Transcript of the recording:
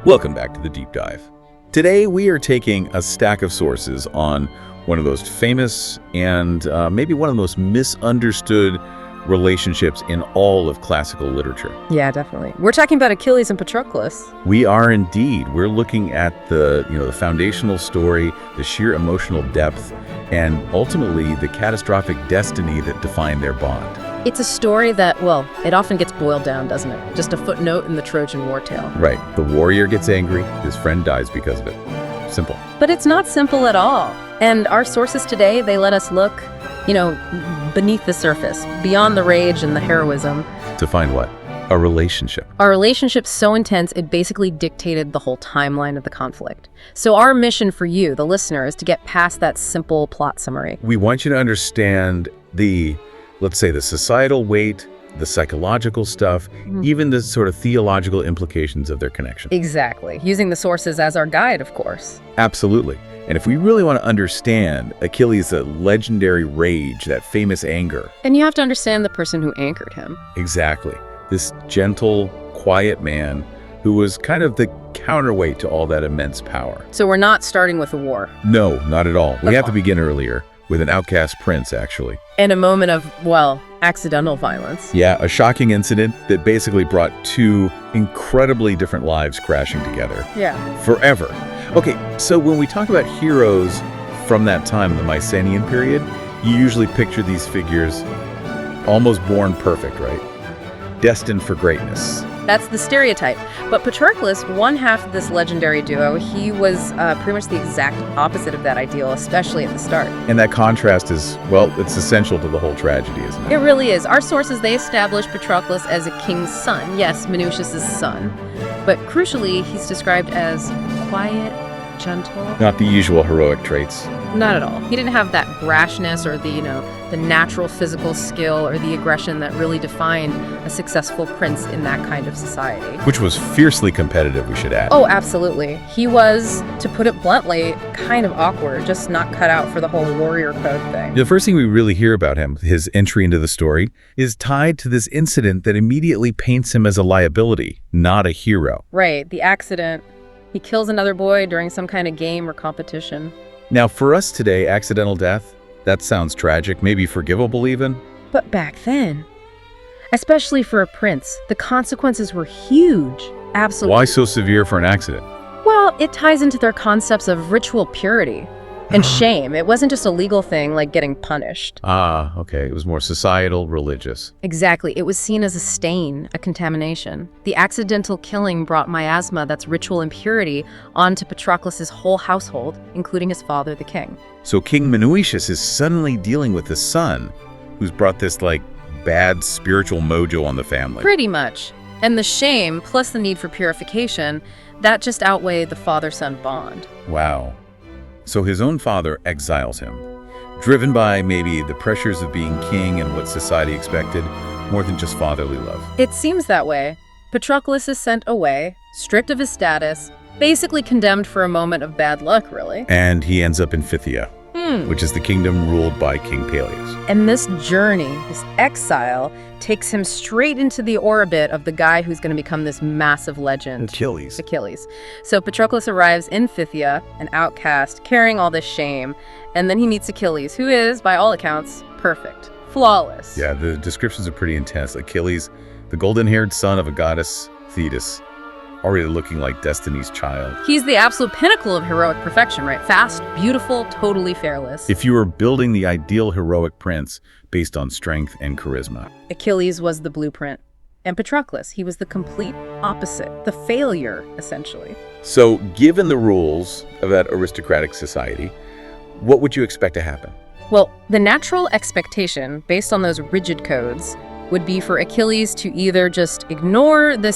Welcome back to the Deep Dive. Today we are taking a stack of sources on one of those famous and maybe one of the most misunderstood relationships in all of classical literature. Yeah, definitely. We're talking about Achilles and Patroclus. We are indeed. We're looking at the foundational story, the sheer emotional depth, and ultimately the catastrophic destiny that defined their bond. It's a story that, well, it often gets boiled down, doesn't it? Just a footnote in the Trojan war tale. Right. The warrior gets angry, his friend dies because of it. Simple. But it's not simple at all. And our sources today, they let us look, beneath the surface, beyond the rage and the heroism. To find what? A relationship. Our relationship's so intense, it basically dictated the whole timeline of the conflict. So our mission for you, the listener, is to get past that simple plot summary. We want you to understand let's say the societal weight, the psychological stuff, even the sort of theological implications of their connection. Exactly. Using the sources as our guide, of course. Absolutely. And if we really want to understand Achilles' legendary rage, that famous anger. And you have to understand the person who anchored him. Exactly. This gentle, quiet man who was kind of the counterweight to all that immense power. So we're not starting with a war. No, not at all. We have to begin earlier, with an outcast prince, actually. In a moment of, accidental violence. Yeah, a shocking incident that basically brought two incredibly different lives crashing together. Yeah. Forever. Okay, so when we talk about heroes from that time, the Mycenaean period, you usually picture these figures almost born perfect, right? Destined for greatness. That's the stereotype. But Patroclus, one half of this legendary duo, he was pretty much the exact opposite of that ideal, especially at the start. And that contrast is, it's essential to the whole tragedy, isn't it? It really is. Our sources, they establish Patroclus as a king's son. Yes, Minucius' son. But crucially, he's described as quiet, gentle. Not the usual heroic traits. Not at all. He didn't have that brashness or the natural physical skill or the aggression that really defined a successful prince in that kind of society. Which was fiercely competitive, we should add. Oh, absolutely. He was, to put it bluntly, kind of awkward, just not cut out for the whole warrior code thing. The first thing we really hear about him, his entry into the story, is tied to this incident that immediately paints him as a liability, not a hero. Right, the accident. He kills another boy during some kind of game or competition. Now, for us today, accidental death, that sounds tragic, maybe forgivable even. But back then, especially for a prince, the consequences were huge. Absolutely. Why so severe for an accident? Well, it ties into their concepts of ritual purity and shame. It wasn't just a legal thing like getting punished. Ah, okay. It was more societal, religious. Exactly. It was seen as a stain, a contamination. The accidental killing brought miasma, that's ritual impurity, onto Patroclus' whole household, including his father, the king. So King Minucius is suddenly dealing with the son who's brought this, bad spiritual mojo on the family. Pretty much. And the shame, plus the need for purification, that just outweighed the father-son bond. Wow. So his own father exiles him, driven by maybe the pressures of being king and what society expected, more than just fatherly love. It seems that way. Patroclus is sent away, stripped of his status, basically condemned for a moment of bad luck, really. And he ends up in Phthia, which is the kingdom ruled by King Peleus. And this journey, this exile, takes him straight into the orbit of the guy who's going to become this massive legend. Achilles. So Patroclus arrives in Phthia, an outcast, carrying all this shame, and then he meets Achilles, who is, by all accounts, perfect, flawless. Yeah, the descriptions are pretty intense. Achilles, the golden-haired son of a goddess, Thetis, already looking like Destiny's child. He's the absolute pinnacle of heroic perfection, right? Fast, beautiful, totally fearless. If you were building the ideal heroic prince based on strength and charisma, Achilles was the blueprint. And Patroclus, he was the complete opposite, the failure, essentially. So, given the rules of that aristocratic society, what would you expect to happen? Well, the natural expectation, based on those rigid codes, would be for Achilles to either just ignore this